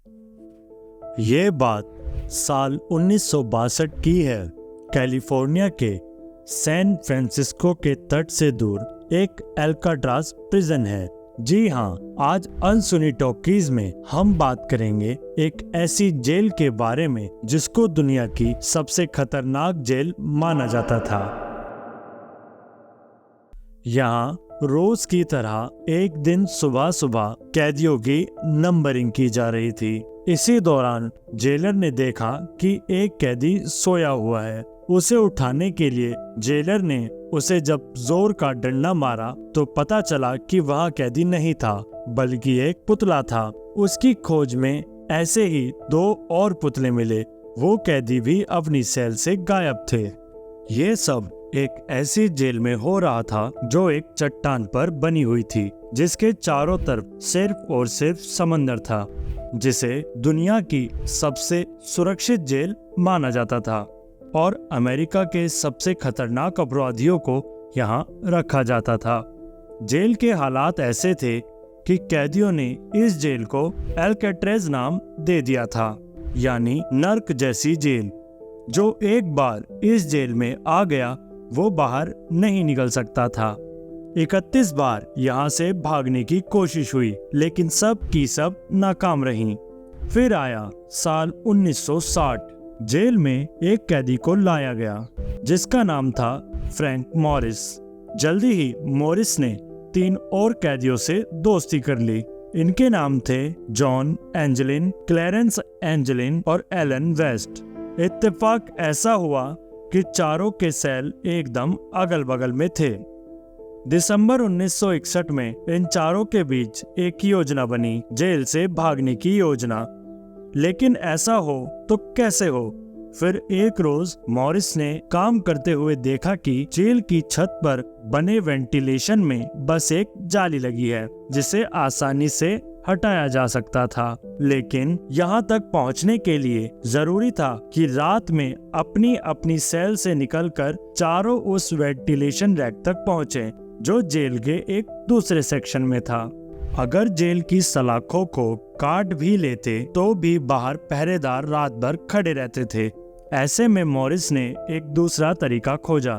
ये बात साल 1962 की है। कैलिफोर्निया के सैन फ्रांसिस्को के तट से दूर एक अल्काट्राज प्रिजन है। जी हाँ, आज अनसुनी टॉकीज में हम बात करेंगे एक ऐसी जेल के बारे में जिसको दुनिया की सबसे खतरनाक जेल माना जाता था। यहाँ रोज की तरह एक दिन सुबह सुबह कैदियों की नंबरिंग की जा रही थी। इसी दौरान जेलर ने देखा कि एक कैदी सोया हुआ है। उसे उठाने के लिए जेलर ने उसे जब जोर का डंडा मारा तो पता चला कि वह कैदी नहीं था बल्कि एक पुतला था। उसकी खोज में ऐसे ही 2 और पुतले मिले। वो कैदी भी अपनी सेल से गायब थे। ये सब एक ऐसी जेल में हो रहा था जो एक चट्टान पर बनी हुई थी, जिसके चारों तरफ सिर्फ और सिर्फ समंदर था, जिसे दुनिया की सबसे सुरक्षित जेल माना जाता था और अमेरिका के सबसे खतरनाक अपराधियों को यहाँ रखा जाता था। जेल के हालात ऐसे थे कि कैदियों ने इस जेल को अल्काट्राज नाम दे दिया था, यानी नर्क जैसी जेल। जो एक बार इस जेल में आ गया वो बाहर नहीं निकल सकता था। 31 बार यहाँ से भागने की कोशिश हुई, लेकिन सब की सब नाकाम रहीं। फिर आया साल 1960। जेल में एक कैदी को लाया गया जिसका नाम था फ्रैंक मॉरिस। जल्दी ही मॉरिस ने 3 और कैदियों से दोस्ती कर ली। इनके नाम थे जॉन एंजेलिन, क्लैरेंस एंजेलिन और एलन वेस्ट। इत्तेफाक ऐसा हुआ कि चारों के सेल एकदम अगल बगल में थे। दिसंबर 1961 में इन चारों के बीच एक योजना बनी, जेल से भागने की योजना। लेकिन ऐसा हो तो कैसे हो? फिर एक रोज मॉरिस ने काम करते हुए देखा कि जेल की छत पर बने वेंटिलेशन में बस एक जाली लगी है जिसे आसानी से हटाया जा सकता था। लेकिन यहाँ तक पहुँचने के लिए जरूरी था कि रात में अपनी अपनी सेल से निकलकर चारों उस वेंटिलेशन रैक तक पहुँचे जो जेल के एक दूसरे सेक्शन में था। अगर जेल की सलाखों को काट भी लेते तो भी बाहर पहरेदार रात भर खड़े रहते थे। ऐसे में मॉरिस ने एक दूसरा तरीका खोजा।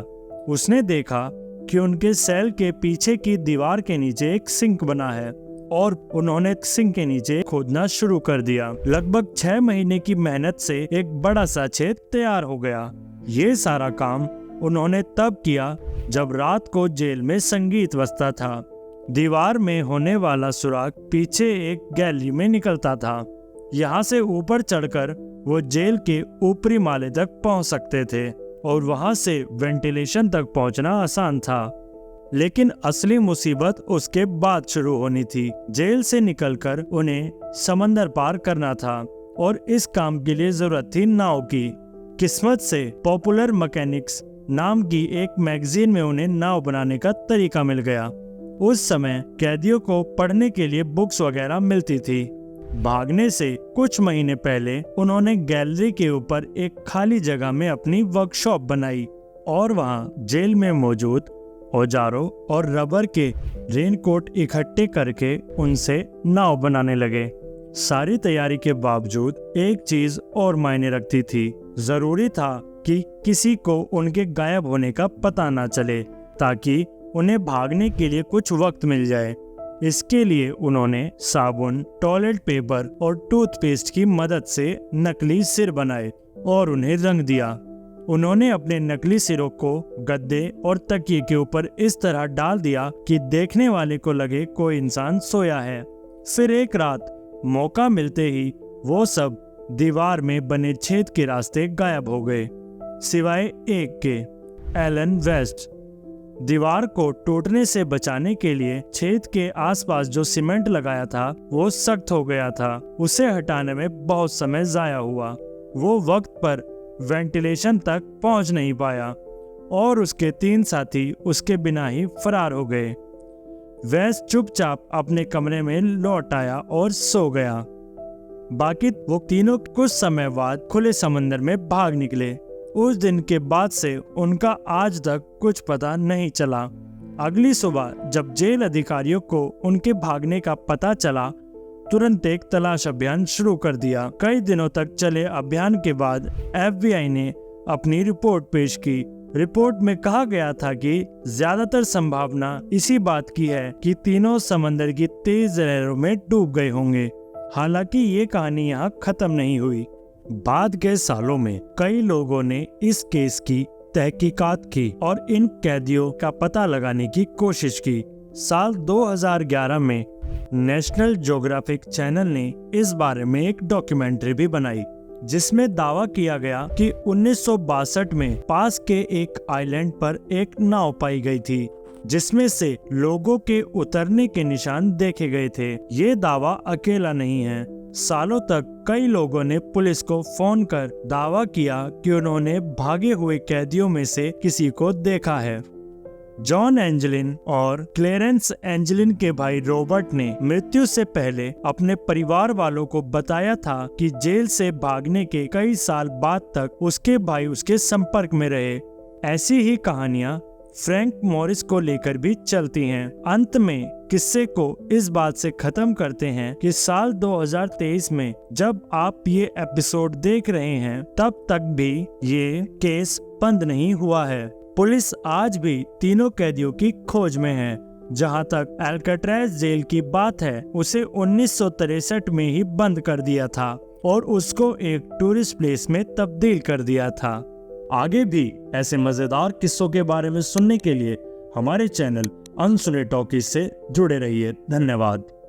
उसने देखा कि उनके सेल के पीछे की दीवार के नीचे एक सिंक बना है और उन्होंने सिंक के नीचे खोदना शुरू कर दिया। लगभग 6 महीने की मेहनत से एक बड़ा सा छेद तैयार हो गया। ये सारा काम उन्होंने तब किया जब रात को जेल में संगीत बजता था। दीवार में होने वाला सुराख पीछे एक गैलरी में निकलता था। यहाँ से ऊपर चढ़कर वो जेल के ऊपरी माले तक पहुँच सकते थे और वहाँ से वेंटिलेशन तक पहुँचना आसान था। लेकिन असली मुसीबत उसके बाद शुरू होनी थी। जेल से निकलकर उन्हें समंदर पार करना था और इस काम के लिए जरूरत थी नाव की। किस्मत से पॉपुलर मैकेनिक्स नाम की एक मैगजीन में उन्हें नाव बनाने का तरीका मिल गया। उस समय कैदियों को पढ़ने के लिए बुक्स वगैरह मिलती थी। भागने से कुछ महीने पहले उन्होंने गैलरी के ऊपर एक खाली जगह में अपनी वर्कशॉप बनाई और वहां जेल में मौजूद औजारों और रबर के रेनकोट इकट्ठे करके उनसे नाव बनाने लगे। सारी तैयारी के बावजूद एक चीज और मायने रखती थी। जरूरी था कि किसी को उनके गायब होने का पता ना चले ताकि उन्हें भागने के लिए कुछ वक्त मिल जाए। इसके लिए उन्होंने साबुन, टॉयलेट पेपर और टूथपेस्ट की मदद से नकली सिर बनाए और उन्हें रंग दिया। उन्होंने अपने नकली सिरों को गद्दे और तकिए के ऊपर इस तरह डाल दिया कि देखने वाले को लगे कोई इंसान सोया है। फिर एक रात मौका मिलते ही वो सब दीवार में बने छेद के रास्ते गायब हो गए, सिवाय एक के, एलन वेस्ट। दीवार को टूटने से बचाने के लिए छेद के आसपास जो सीमेंट लगाया था वो सख्त हो गया था। उसे हटाने में बहुत समय जाया हुआ। वो वक्त पर वेंटिलेशन तक पहुंच नहीं पाया और उसके 3 साथी उसके बिना ही फरार हो गए। वेस्ट चुपचाप अपने कमरे में लौट आया और सो गया। बाकी वो तीनों कुछ समय बाद खुले समंदर में भाग निकले। उस दिन के बाद से उनका आज तक कुछ पता नहीं चला। अगली सुबह जब जेल अधिकारियों को उनके भागने का पता चला तुरंत एक तलाश अभियान शुरू कर दिया। कई दिनों तक चले अभियान के बाद FBI ने अपनी रिपोर्ट पेश की। रिपोर्ट में कहा गया था कि ज्यादातर संभावना इसी बात की है कि तीनों समंदर की तेज लहरों में डूब गए होंगे। हालांकि ये कहानी यहाँ खत्म नहीं हुई। बाद के सालों में कई लोगों ने इस केस की तहकीकात की और इन कैदियों का पता लगाने की कोशिश की। साल 2011 में नेशनल ज्योग्राफिक चैनल ने इस बारे में एक डॉक्यूमेंट्री भी बनाई, जिसमें दावा किया गया कि 1962 में पास के एक आइलैंड पर एक नाव पाई गई थी, जिसमें से लोगों के उतरने के निशान देखे गए थे। ये दावा अकेला नहीं है। सालों तक कई लोगों ने पुलिस को फोन कर दावा किया कि उन्होंने भागे हुए कैदियों में से किसी को देखा है। जॉन एंजेलिन और क्लेरेंस एंजेलिन के भाई रॉबर्ट ने मृत्यु से पहले अपने परिवार वालों को बताया था कि जेल से भागने के कई साल बाद तक उसके भाई उसके संपर्क में रहे। ऐसी ही कहानियां फ्रैंक मॉरिस को लेकर भी चलती हैं। अंत में किस्से को इस बात से खत्म करते हैं कि साल 2023 में जब आप ये एपिसोड देख रहे हैं, तब तक भी ये केस बंद नहीं हुआ है। पुलिस आज भी तीनों कैदियों की खोज में है। जहां तक अल्काट्राज़ जेल की बात है, उसे 1963 में ही बंद कर दिया था और उसको एक टूरिस्ट प्लेस में तब्दील कर दिया था। आगे भी ऐसे मजेदार किस्सों के बारे में सुनने के लिए हमारे चैनल अनसुने टॉकीज से जुड़े रहिए। धन्यवाद।